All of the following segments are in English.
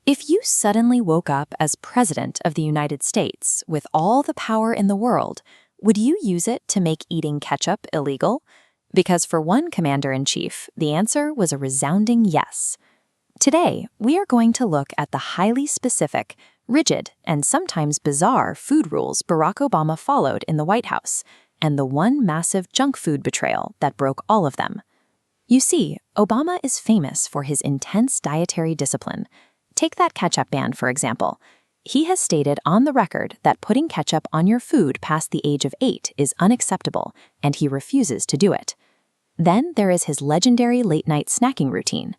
If you suddenly woke up as President of the United States with all the power in the world, would you use it to make eating ketchup illegal? Because for one commander-in-chief, the answer was a resounding yes. Today, we are going to look at the highly specific, rigid, and sometimes bizarre food rules Barack Obama followed in the White House, and the one massive junk food betrayal that broke all of them. You see, Obama is famous for his intense dietary discipline. Take that ketchup ban, for example. He has stated on the record that putting ketchup on your food past the age of 8 is unacceptable, and he refuses to do it. Then there is his legendary late-night snacking routine.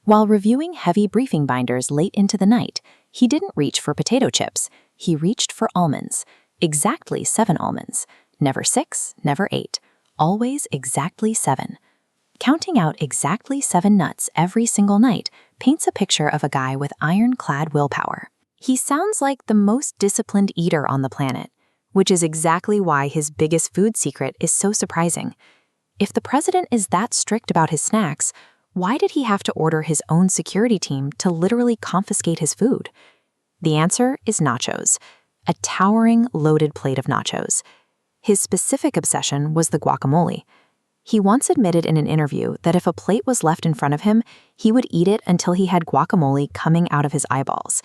While reviewing heavy briefing binders late into the night, he didn't reach for potato chips. He reached for almonds. Exactly 7 almonds. Never 6, never 8. Always exactly 7. Counting out exactly 7 nuts every single night paints a picture of a guy with ironclad willpower. He sounds like the most disciplined eater on the planet, which is exactly why his biggest food secret is so surprising. If the president is that strict about his snacks, why did he have to order his own security team to literally confiscate his food? The answer is nachos, a towering, loaded plate of nachos. His specific obsession was the guacamole. He once admitted in an interview that if a plate was left in front of him, he would eat it until he had guacamole coming out of his eyeballs.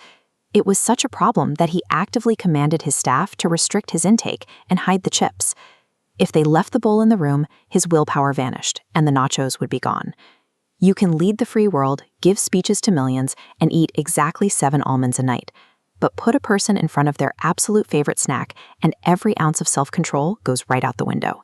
It was such a problem that he actively commanded his staff to restrict his intake and hide the chips. If they left the bowl in the room, his willpower vanished, and the nachos would be gone. You can lead the free world, give speeches to millions, and eat exactly 7 almonds a night. But put a person in front of their absolute favorite snack, and every ounce of self-control goes right out the window.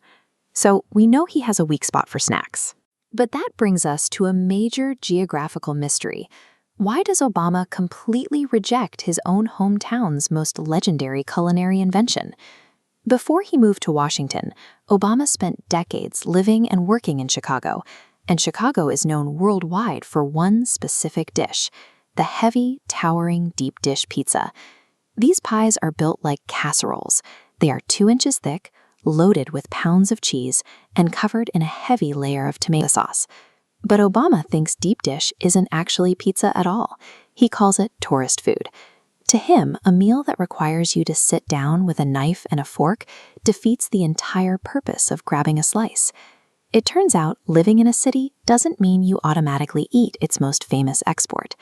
So we know he has a weak spot for snacks. But that brings us to a major geographical mystery. Why does Obama completely reject his own hometown's most legendary culinary invention? Before he moved to Washington, Obama spent decades living and working in Chicago, and Chicago is known worldwide for one specific dish, the heavy, towering deep dish pizza. These pies are built like casseroles. They are 2 inches thick, loaded with pounds of cheese, and covered in a heavy layer of tomato sauce. But Obama thinks deep dish isn't actually pizza at all. He calls it tourist food. To him, a meal that requires you to sit down with a knife and a fork defeats the entire purpose of grabbing a slice. It turns out living in a city doesn't mean you automatically eat its most famous export.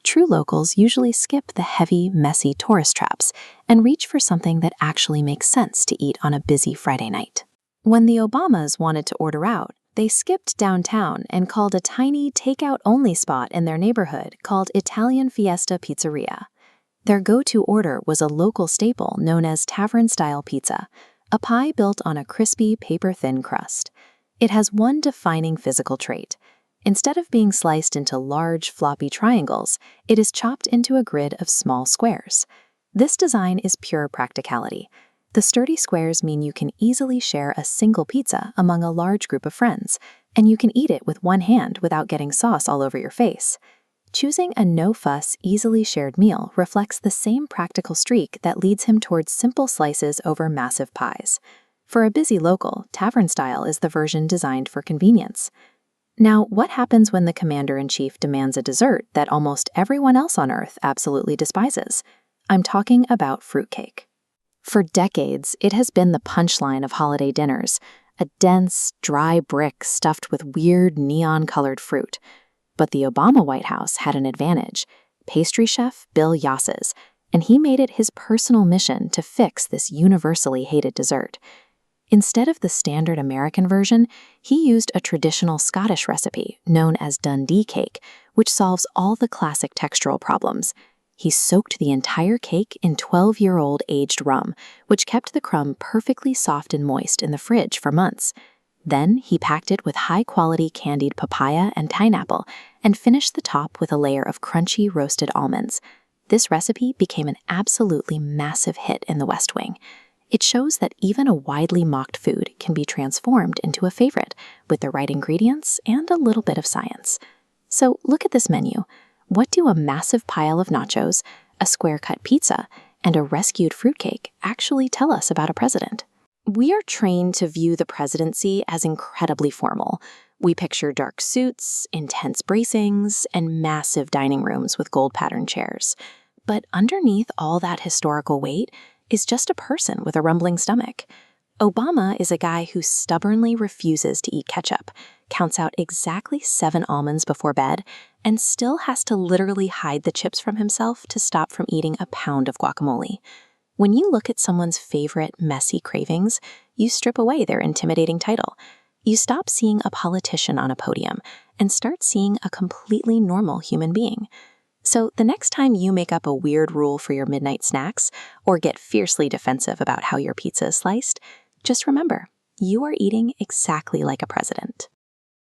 True locals usually skip the heavy, messy tourist traps and reach for something that actually makes sense to eat on a busy Friday night. When the Obamas wanted to order out, they skipped downtown and called a tiny takeout-only spot in their neighborhood called Italian Fiesta Pizzeria. Their go-to order was a local staple known as tavern-style pizza, a pie built on a crispy, paper-thin crust. It has one defining physical trait. Instead of being sliced into large, floppy triangles, it is chopped into a grid of small squares. This design is pure practicality. The sturdy squares mean you can easily share a single pizza among a large group of friends, and you can eat it with one hand without getting sauce all over your face. Choosing a no-fuss, easily shared meal reflects the same practical streak that leads him towards simple slices over massive pies. For a busy local, tavern style is the version designed for convenience. Now, what happens when the commander-in-chief demands a dessert that almost everyone else on Earth absolutely despises? I'm talking about fruitcake. For decades, it has been the punchline of holiday dinners, a dense, dry brick stuffed with weird, neon-colored fruit. But the Obama White House had an advantage: pastry chef Bill Yasses, and he made it his personal mission to fix this universally hated dessert. Instead of the standard American version, he used a traditional Scottish recipe known as Dundee cake, which solves all the classic textural problems. He soaked the entire cake in 12-year-old aged rum, which kept the crumb perfectly soft and moist in the fridge for months. Then he packed it with high-quality candied papaya and pineapple and finished the top with a layer of crunchy roasted almonds. This recipe became an absolutely massive hit in the West Wing. It shows that even a widely mocked food can be transformed into a favorite with the right ingredients and a little bit of science. So look at this menu. What do a massive pile of nachos, a square-cut pizza, and a rescued fruitcake actually tell us about a president? We are trained to view the presidency as incredibly formal, We picture dark suits, intense bracings, and massive dining rooms with gold-patterned chairs. But underneath all that historical weight is just a person with a rumbling stomach. Obama is a guy who stubbornly refuses to eat ketchup, counts out exactly 7 almonds before bed, and still has to literally hide the chips from himself to stop from eating a pound of guacamole. When you look at someone's favorite messy cravings, you strip away their intimidating title. You stop seeing a politician on a podium and start seeing a completely normal human being. So the next time you make up a weird rule for your midnight snacks or get fiercely defensive about how your pizza is sliced, just remember, you are eating exactly like a president.